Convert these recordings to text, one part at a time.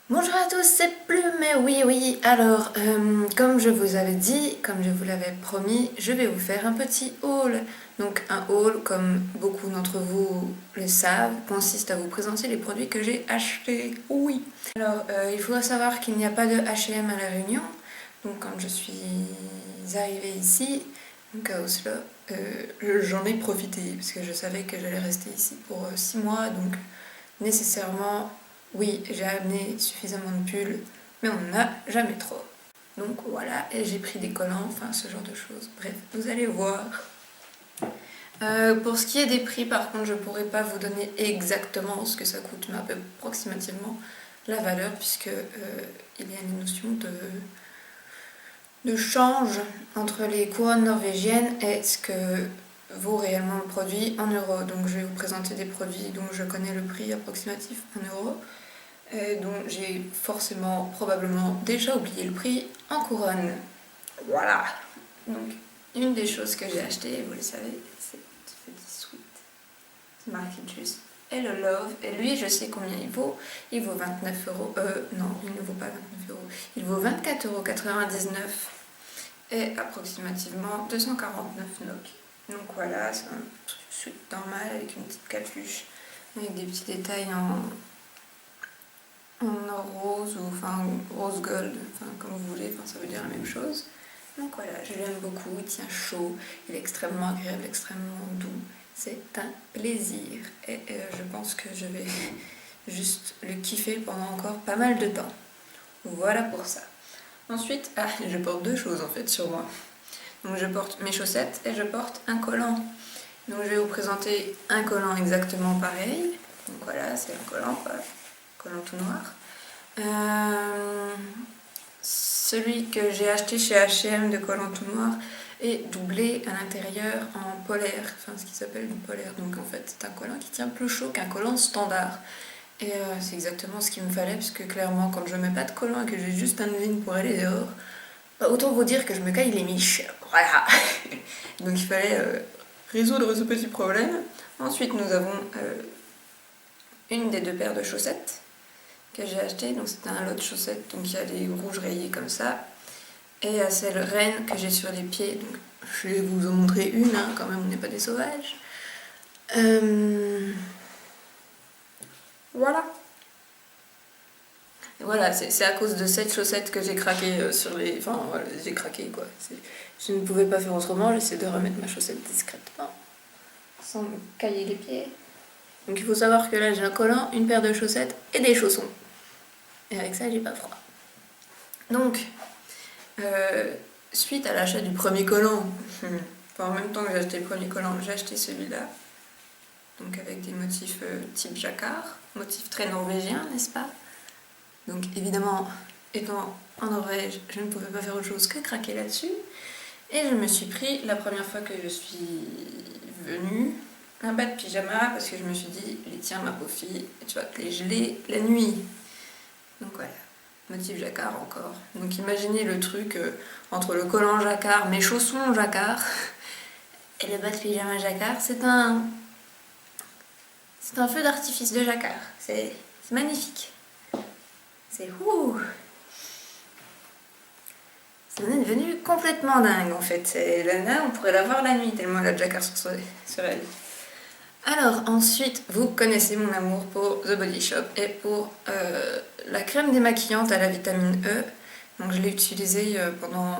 Bonjour à tous, c'est Plume, et oui, alors, comme je vous avais dit, comme je vous l'avais promis, je vais vous faire un petit haul. Donc un haul, comme beaucoup d'entre vous le savent, consiste à vous présenter les produits que j'ai achetés, oui. Alors, il faut savoir qu'il n'y a pas de H&M à La Réunion, donc quand je suis arrivée ici, donc à Oslo, j'en ai profité, parce que je savais que j'allais rester ici pour 6 mois, donc nécessairement... Oui, j'ai amené suffisamment de pulls, mais on n'en a jamais trop. Donc voilà, et j'ai pris des collants, enfin ce genre de choses. Bref, vous allez voir. Pour ce qui est des prix, par contre, je ne pourrais pas vous donner exactement ce que ça coûte, mais approximativement la valeur, puisque il y a une notion de change entre les couronnes norvégiennes et ce que vaut réellement le produit en euros. Donc je vais vous présenter des produits dont je connais le prix approximatif en euros. Dont j'ai forcément, probablement déjà oublié le prix en couronne. Voilà. Donc, une des choses que j'ai achetées, vous le savez, c'est ce petit sweat. C'est marqué juste Hello Love. Et lui, je sais combien il vaut. Il vaut 29 euros. Non, il ne vaut pas 29 euros. Il vaut 24,99 € et approximativement 249 NOK. Donc voilà, c'est un sweat normal avec une petite capuche, avec des petits détails en or rose ou enfin rose gold, enfin comme vous voulez, enfin ça veut dire la même chose. Donc voilà, je l'aime beaucoup, il tient chaud, il est extrêmement agréable, extrêmement doux. C'est un plaisir et je pense que je vais juste le kiffer pendant encore pas mal de temps. Voilà pour ça. Ensuite, je porte deux choses en fait sur moi. Donc je porte mes chaussettes et je porte un collant. Donc je vais vous présenter un collant exactement pareil. Donc voilà, c'est un collant quoi. Collant tout noir. Celui que j'ai acheté chez H&M de collant tout noir est doublé à l'intérieur en polaire, enfin ce qui s'appelle du polaire. Donc en fait c'est un collant qui tient plus chaud qu'un collant standard. Et c'est exactement ce qu'il me fallait, parce que clairement quand je mets pas de collant et que j'ai juste un jean pour aller dehors, bah, autant vous dire que je me caille les miches. Voilà. Donc il fallait résoudre ce petit problème. Ensuite nous avons une des deux paires de chaussettes que j'ai acheté, donc c'était un lot de chaussettes, donc il y a des rouges rayés comme ça, et celle reine que j'ai sur les pieds, donc je vais vous en montrer une, hein, quand même on n'est pas des sauvages. Voilà. Et voilà, c'est à cause de cette chaussette que j'ai craqué sur les... Enfin voilà, j'ai craqué quoi. Je ne pouvais pas faire autrement, j'essaie de remettre ma chaussette discrètement, sans me cailler les pieds. Donc il faut savoir que là j'ai un collant, une paire de chaussettes et des chaussons. Et avec ça, j'ai pas froid. Donc, suite à l'achat du premier collant, enfin, en même temps que j'ai acheté le premier collant, j'ai acheté celui-là. Donc avec des motifs type jacquard, motifs très norvégiens, n'est-ce pas? Donc évidemment, étant en Norvège, je ne pouvais pas faire autre chose que craquer là-dessus. Et je me suis pris, la première fois que je suis venue, un bas de pyjama, parce que je me suis dit, les tiens ma pauvre fille, tu vas te les geler la nuit. Donc voilà, motif jacquard encore. Donc imaginez le truc entre le collant jacquard, mes chaussons jacquard et le bas de pyjama jacquard. C'est un feu d'artifice de jacquard. C'est magnifique. C'est ouh. Ça en est devenu complètement dingue en fait. Lana, on pourrait la voir la nuit tellement elle a de jacquard sur elle. Alors ensuite, vous connaissez mon amour pour The Body Shop et pour la crème démaquillante à la vitamine E. Donc je l'ai utilisée pendant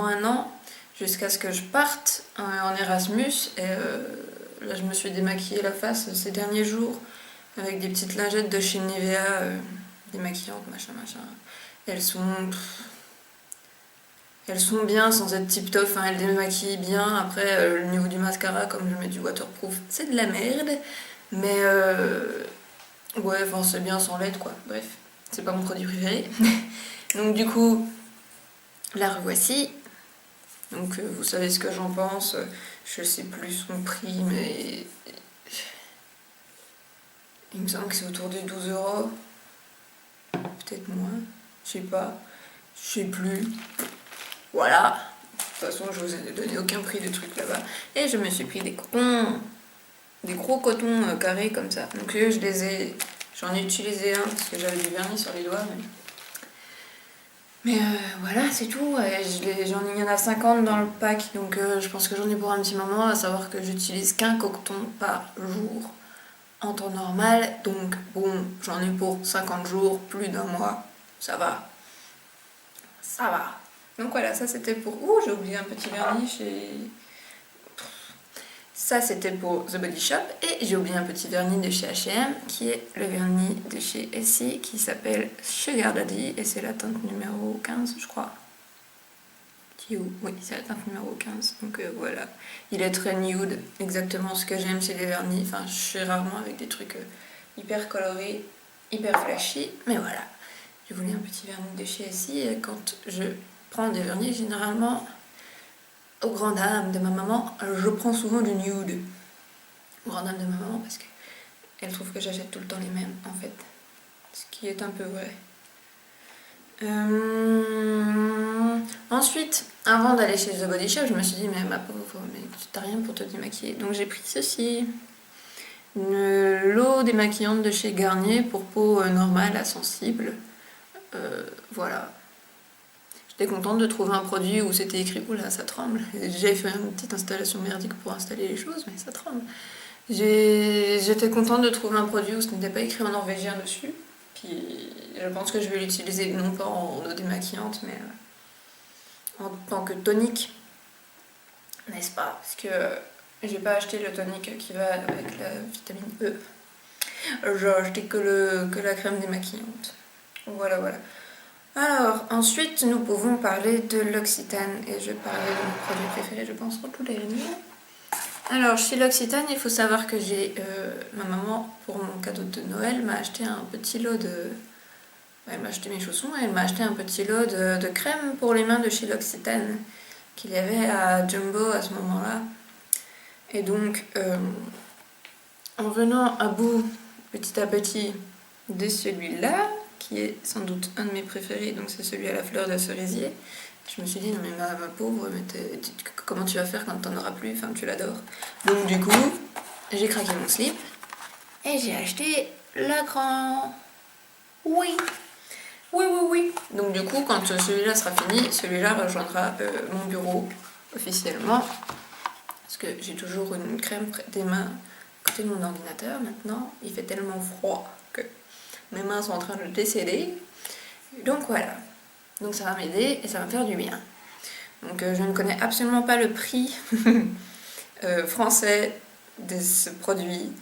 un an jusqu'à ce que je parte en Erasmus. Et là je me suis démaquillée la face ces derniers jours avec des petites lingettes de chez Nivea démaquillantes, machin. Elles sont bien sans être tip-top, enfin, elles démaquillent bien. Après, le niveau du mascara, comme je mets du waterproof, c'est de la merde. Mais ouais, enfin, c'est bien sans l'aide, quoi. Bref, c'est pas mon produit préféré. Donc du coup, la revoici. Donc vous savez ce que j'en pense. Je sais plus son prix, mais il me semble que c'est autour des 12 €. Peut-être moins, je sais pas. Je sais plus. Voilà. De toute façon, je vous ai donné aucun prix de trucs là-bas. Et je me suis pris des cotons, des gros cotons carrés comme ça. Donc je J'en ai utilisé un parce que j'avais du vernis sur les doigts. Mais voilà, c'est tout. Il y en a 50 dans le pack, donc je pense que j'en ai pour un petit moment, à savoir que j'utilise qu'un coqueton par jour en temps normal. Donc bon, j'en ai pour 50 jours, plus d'un mois. Ça va. Ça va. Donc voilà, ça c'était pour... Ouh, j'ai oublié un petit vernis chez... Ça c'était pour The Body Shop. Et j'ai oublié un petit vernis de chez H&M, qui est le vernis de chez Essie, qui s'appelle Sugar Daddy. Et c'est la teinte numéro 15, je crois. Oui, c'est la teinte numéro 15. Donc voilà. Il est très nude, exactement ce que j'aime chez les vernis. Enfin, je suis rarement avec des trucs hyper colorés, hyper flashy. Mais voilà. J'ai voulu un petit vernis de chez Essie. Et quand je prends des vernis, généralement... Aux grandes dames de ma maman, je prends souvent du nude. Aux grandes dames de ma maman parce qu'elle trouve que j'achète tout le temps les mêmes en fait. Ce qui est un peu vrai. Ensuite, avant d'aller chez The Body Shop, je me suis dit mais ma pauvre, mais t'as rien pour te démaquiller. Donc j'ai pris ceci. L'eau démaquillante de chez Garnier pour peau normale à sensible. Voilà. J'étais contente de trouver un produit où c'était écrit « Oula, ça tremble ». J'avais fait une petite installation merdique pour installer les choses, mais ça tremble. J'étais contente de trouver un produit où ce n'était pas écrit en norvégien dessus. Puis je pense que je vais l'utiliser non pas en eau démaquillante, mais en tant que tonique. N'est-ce pas? Parce que j'ai pas acheté le tonique qui va avec la vitamine E. J'ai acheté que la crème démaquillante. Voilà, voilà. Alors, ensuite, nous pouvons parler de L'Occitane. Et je parlais de mon produit préféré, je pense, en tout dernier. Alors, chez L'Occitane, il faut savoir que ma maman, pour mon cadeau de Noël, m'a acheté un petit lot de... Elle m'a acheté mes chaussons et elle m'a acheté un petit lot de crème pour les mains de chez L'Occitane, qu'il y avait à Jumbo à ce moment-là. Et donc, en venant à bout, petit à petit, de celui-là, qui est sans doute un de mes préférés, donc c'est celui à la fleur de cerisier. Je me suis dit, non mais ma pauvre, mais comment tu vas faire quand t'en auras plus? Enfin, tu l'adores. Donc du coup, j'ai craqué mon slip et j'ai acheté le grand. Oui. Oui, oui, oui. Donc du coup, quand celui-là sera fini, celui-là rejoindra mon bureau officiellement. Parce que j'ai toujours une crème près des mains à côté de mon ordinateur maintenant. Il fait tellement froid que mes mains sont en train de décéder. Donc voilà. Donc ça va m'aider et ça va me faire du bien. Donc je ne connais absolument pas le prix français de ce produit.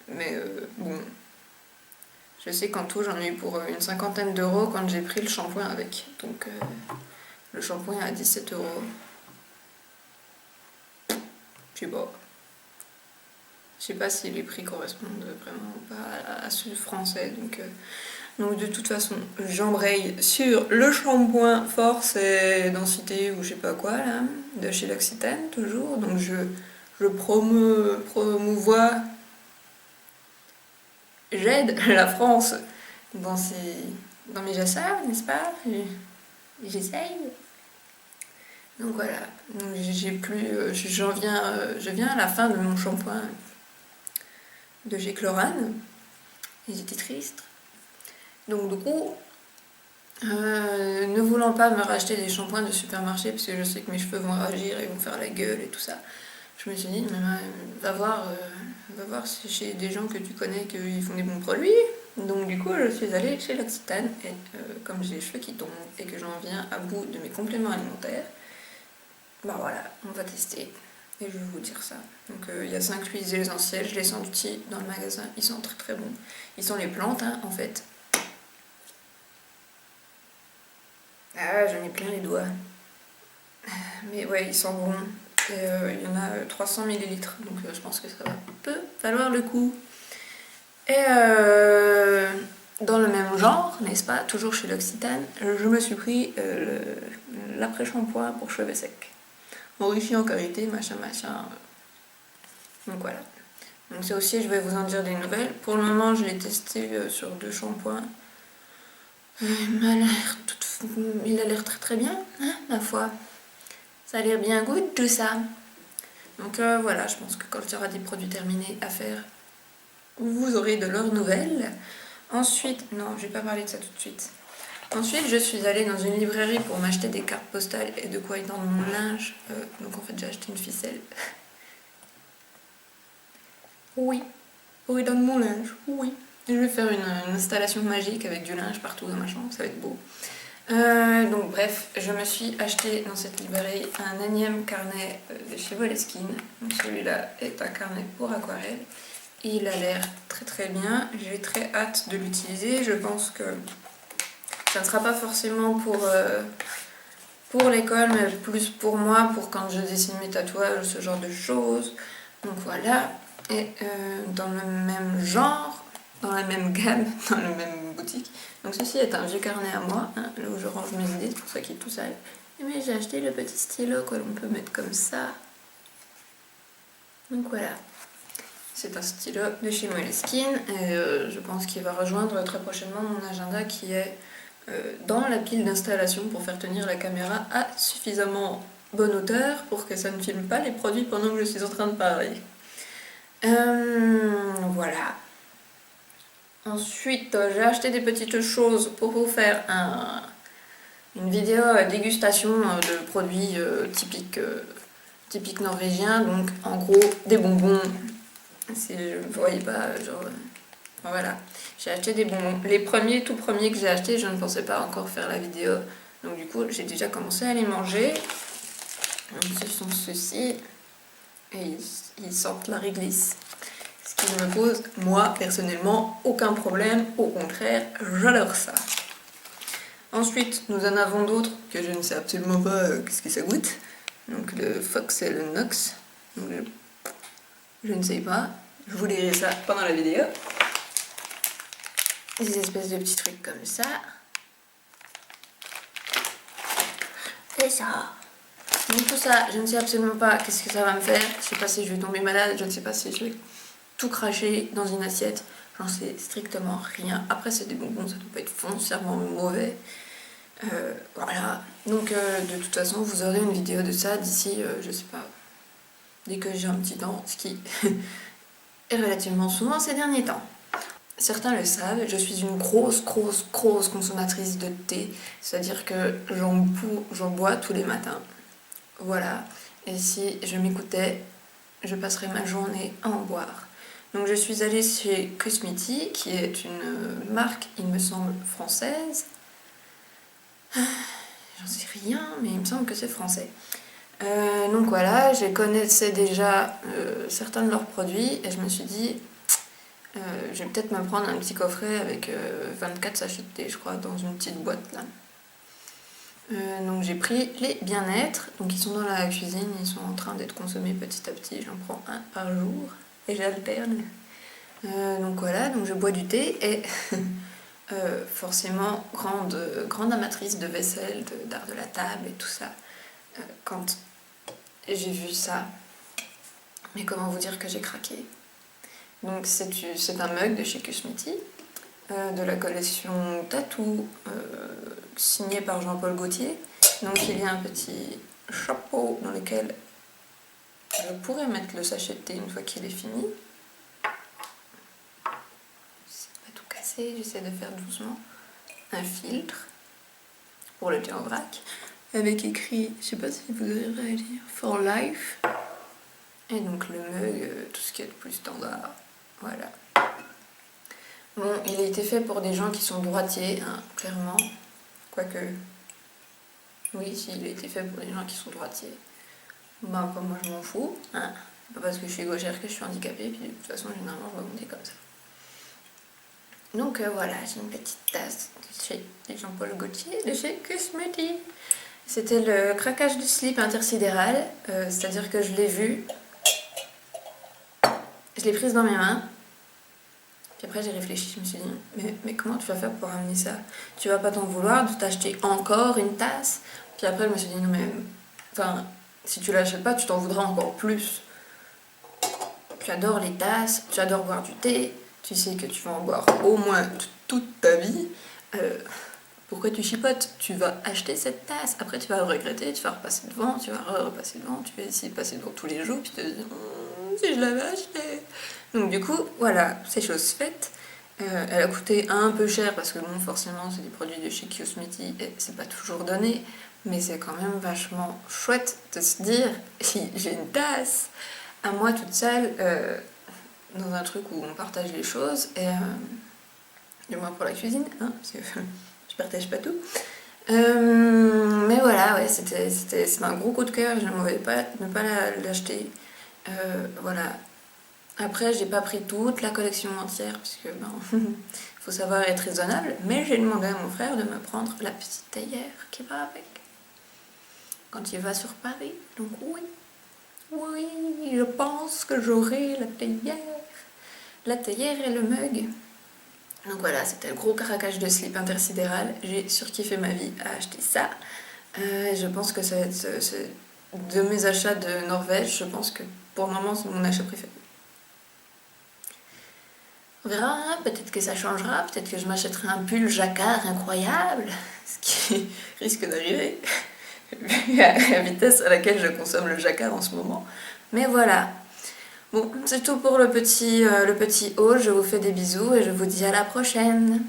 Mais bon. Je sais qu'en tout j'en ai eu pour une 50aine d'euros quand j'ai pris le shampoing avec. Donc le shampoing à 17 euros. Je sais pas. Je sais pas si les prix correspondent vraiment pas à ceux français. Donc de toute façon, j'embraye sur le shampoing force et densité ou je sais pas quoi là, de chez L'Occitane toujours. Donc je promouvois, j'aide la France dans mes achats, n'est-ce pas? J'essaye. Donc voilà, donc je viens à la fin de mon shampoing de chez Chlorane. Et j'étais triste. Donc du coup, ne voulant pas me racheter des shampoings de supermarché parce que je sais que mes cheveux vont réagir et vont faire la gueule et tout ça, je me suis dit, va voir si chez des gens que tu connais qu'ils font des bons produits. Donc du coup, je suis allée chez L'Occitane et comme j'ai les cheveux qui tombent et que j'en viens à bout de mes compléments alimentaires, bah voilà, on va tester. Et je vais vous dire ça. Donc il y a 5 huiles essentielles, je les sentis dans le magasin, ils sont très très bons. Ils sont les plantes hein, en fait. Ah, j'en ai plein les doigts. Mais ouais, ils sont bons. Et il y en a 300 ml, donc je pense que ça peut valoir le coup. Et dans le même genre, n'est-ce pas, toujours chez L'Occitane, je me suis pris l'après-shampoing pour cheveux secs. Enrichi en karité, machin. Donc voilà. Donc ça aussi, je vais vous en dire des nouvelles. Pour le moment, je l'ai testé sur 2 shampoings. Il a l'air très très bien, hein, ma foi. Ça a l'air bien good tout ça. Donc voilà, je pense que quand il y aura des produits terminés à faire, vous aurez de leurs nouvelles. Ensuite, non, je vais pas parler de ça tout de suite. Ensuite, je suis allée dans une librairie pour m'acheter des cartes postales et de quoi étendre mon linge. Donc en fait, j'ai acheté une ficelle. Oui, pour étendre mon linge, oui. Je vais faire une installation magique avec du linge partout dans ma chambre, ça va être beau. Donc bref, je me suis acheté dans cette librairie un énième carnet de chez Moleskine. Donc celui-là est un carnet pour aquarelle. Et il a l'air très très bien. J'ai très hâte de l'utiliser. Je pense que ça ne sera pas forcément pour l'école, mais plus pour moi, pour quand je dessine mes tatouages, ce genre de choses. Donc voilà. Et dans le même genre, dans la même gamme, dans la même boutique. Donc ceci est un vieux carnet à moi, hein, là où je range mes idées, c'est pour ça qu'il est tout sale. Mais j'ai acheté le petit stylo que l'on peut mettre comme ça. Donc voilà. C'est un stylo de chez Moleskine et je pense qu'il va rejoindre très prochainement mon agenda qui est dans la pile d'installation pour faire tenir la caméra à suffisamment bonne hauteur pour que ça ne filme pas les produits pendant que je suis en train de parler. Voilà. Ensuite, j'ai acheté des petites choses pour vous faire une vidéo dégustation de produits typiques norvégiens. Donc, en gros, des bonbons. Si vous ne voyez pas, genre... voilà. J'ai acheté des bonbons. Les tout premiers que j'ai achetés, je ne pensais pas encore faire la vidéo. Donc, du coup, j'ai déjà commencé à les manger. Donc, ce sont ceux-ci. Et ils sentent la réglisse. Ce qui ne me pose, moi, personnellement, aucun problème. Au contraire, j'adore ça. Ensuite, nous en avons d'autres que je ne sais absolument pas qu'est-ce que ça goûte. Donc le Fox et le Nox. Donc, je ne sais pas. Je vous dirai ça pendant la vidéo. Des espèces de petits trucs comme ça. C'est ça. Donc tout ça, je ne sais absolument pas qu'est-ce que ça va me faire. Je ne sais pas si je vais tomber malade, je ne sais pas si je vais tout cracher dans une assiette. J'en sais strictement rien. Après, c'est des bonbons, ça ne doit pas être foncièrement mauvais. Voilà. Donc de toute façon, vous aurez une vidéo de ça d'ici, je sais pas, dès que j'ai un petit temps, ce qui est relativement souvent ces derniers temps. Certains le savent, je suis une grosse consommatrice de thé. C'est-à-dire que j'en bois tous les matins. Voilà. Et si je m'écoutais, je passerais ma journée à en boire. Donc je suis allée chez Cosmeti, qui est une marque, il me semble, française. J'en sais rien, mais il me semble que c'est français. Donc voilà, je connaissais déjà certains de leurs produits et je me suis dit, je vais peut-être me prendre un petit coffret avec 24 sachets de thé, je crois, dans une petite boîte là. Donc j'ai pris les bien-être, donc ils sont dans la cuisine, ils sont en train d'être consommés petit à petit, j'en prends un par jour et j'alterne. Donc voilà, donc je bois du thé et forcément grande amatrice de vaisselle, d'art de la table et tout ça. Quand j'ai vu ça, mais comment vous dire que j'ai craqué. Donc c'est un mug de chez Cosmeti, de la collection Tattoo, signé par Jean-Paul Gaultier. Donc il y a un petit chapeau dans lequel je pourrais mettre le sachet de thé une fois qu'il est fini. C'est pas tout cassé, j'essaie de faire doucement. Un filtre pour le thé en vrac, avec écrit, je sais pas si vous arriverez à lire, For Life. Et donc le mug, tout ce qui est de plus standard. Voilà. Bon, il a été fait pour des gens qui sont droitiers, hein, clairement. Quoique, oui, si, il a été fait pour des gens qui sont droitiers. Bah, comme moi, je m'en fous. Hein. Pas parce que je suis gauchère que je suis handicapée, puis de toute façon, généralement, je vais monter comme ça. Donc voilà, j'ai une petite tasse de chez Jean-Paul Gaultier, de chez Cosmeti. C'était le craquage du slip intersidéral, c'est-à-dire que je l'ai vu, je l'ai prise dans mes mains, puis après j'ai réfléchi, je me suis dit, mais comment tu vas faire pour ramener ça? Tu vas pas t'en vouloir de t'acheter encore une tasse? Puis après je me suis dit, non mais, enfin, si tu l'achètes pas, tu t'en voudras encore plus. Tu adores les tasses, tu adores boire du thé, tu sais que tu vas en boire au moins toute ta vie. Pourquoi tu chipotes? Tu vas acheter cette tasse, après tu vas le regretter, tu vas repasser devant, tu vas repasser devant, tu vas essayer de passer devant tous les jours, puis tu te dis si je l'avais acheté. Donc du coup, voilà, c'est chose faite. Elle a coûté un peu cher parce que bon, forcément, c'est des produits de chez Cosmeti et c'est pas toujours donné, mais c'est quand même vachement chouette de se dire si j'ai une tasse à moi toute seule dans un truc où on partage les choses, et du moins pour la cuisine, hein, parce que je partage pas tout. Mais voilà, ouais, c'était un gros coup de cœur, je ne pouvais pas ne pas l'acheter. Voilà. Après, j'ai pas pris toute la collection entière, puisque ben, faut savoir être raisonnable, mais j'ai demandé à mon frère de me prendre la petite théière qui va avec quand il va sur Paris. Donc oui, je pense que j'aurai la théière et le mug. Donc voilà, c'était le gros craquage de slip intersidéral. J'ai surkiffé ma vie à acheter ça. Je pense que ça va être de mes achats de Norvège, je pense que pour le moment c'est mon achat préféré. On verra, hein, peut-être que ça changera, peut-être que je m'achèterai un pull jacquard incroyable, ce qui risque d'arriver, vu à la vitesse à laquelle je consomme le jacquard en ce moment. Mais voilà. Bon, c'est tout pour le petit haul, je vous fais des bisous et je vous dis à la prochaine.